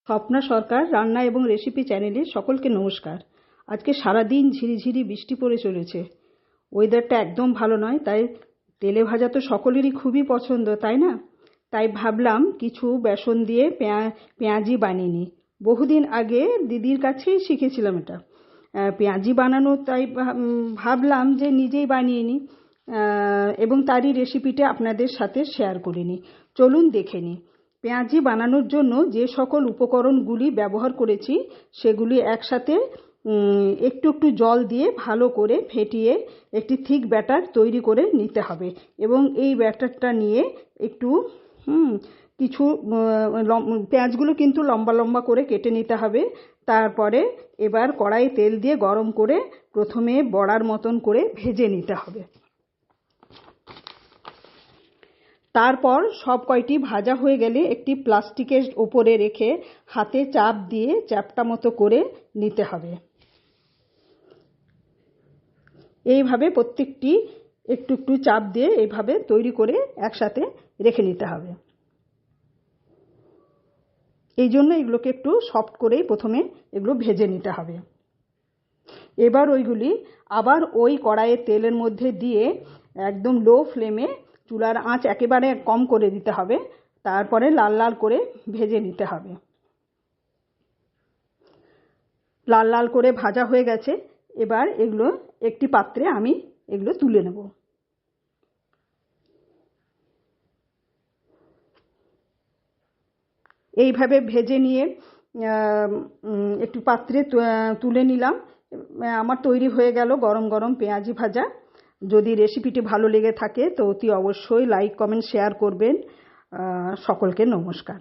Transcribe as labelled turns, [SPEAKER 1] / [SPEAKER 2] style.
[SPEAKER 1] স্বপ্না সরকার রান্না এবং রেসিপি চ্যানেলে সকলকে নমস্কার। আজকে সারাদিন ঝিরিঝিরি বৃষ্টি পড়ে চলেছে। ওয়েদারটা একদম ভালো নয়, তাই তেলে ভাজা তো সকলেরই খুবই পছন্দ, তাই না? তাই ভাবলাম কিছু বেসন দিয়ে পেঁয়াজি বানিয়ে নিই। বহুদিন আগে দিদির কাছেই শিখেছিলাম এটা পেঁয়াজি বানানো, তাই ভাবলাম যে নিজেই বানিয়ে নিই এবং তারই রেসিপিটা আপনাদের সাথে শেয়ার করে নিই। চলুন দেখে নিই। পেঁয়াজি বানানোর জন্য যে সকল উপকরণগুলি ব্যবহার করেছি সেগুলি একসাথে একটু একটু জল দিয়ে ভালো করে ফেটিয়ে একটি থিক ব্যাটার তৈরি করে নিতে হবে এবং এই ব্যাটারটা নিয়ে একটু কিছু পেঁয়াজগুলো কিন্তু লম্বা লম্বা করে কেটে নিতে হবে। তারপরে এবার কড়াইয়ে তেল দিয়ে গরম করে প্রথমে বড়ার মতন করে ভেজে নিতে হবে। তারপর সব কয়টি ভাজা হয়ে গেলে একটি প্লাস্টিকের ওপরে রেখে হাতে চাপ দিয়ে চ্যাপ্টা মতো করে নিতে হবে। এইভাবে প্রত্যেকটি একটু একটু চাপ দিয়ে এইভাবে তৈরি করে একসাথে রেখে নিতে হবে। এই জন্য এগুলোকে একটু সফট করেই প্রথমে এগুলো ভেজে নিতে হবে। এবার ওইগুলি আবার ওই কড়াইয়ের তেলের মধ্যে দিয়ে একদম লো ফ্লেমে চুলার আঁচ একেবারে কম করে দিতে হবে। তারপরে লাল লাল করে ভেজে নিতে হবে। লাল লাল করে ভাজা হয়ে গেছে। এবার এগুলো একটি পাত্রে আমি এগুলো তুলে নেব। এইভাবে ভেজে নিয়ে একটু পাত্রে তুলে নিলাম। আমার তৈরি হয়ে গেল গরম গরম পেঁয়াজি ভাজা। যদি রেসিপিটি ভালো লেগে থাকে তো অতি অবশ্যই লাইক কমেন্ট শেয়ার করবেন। সকলকে নমস্কার।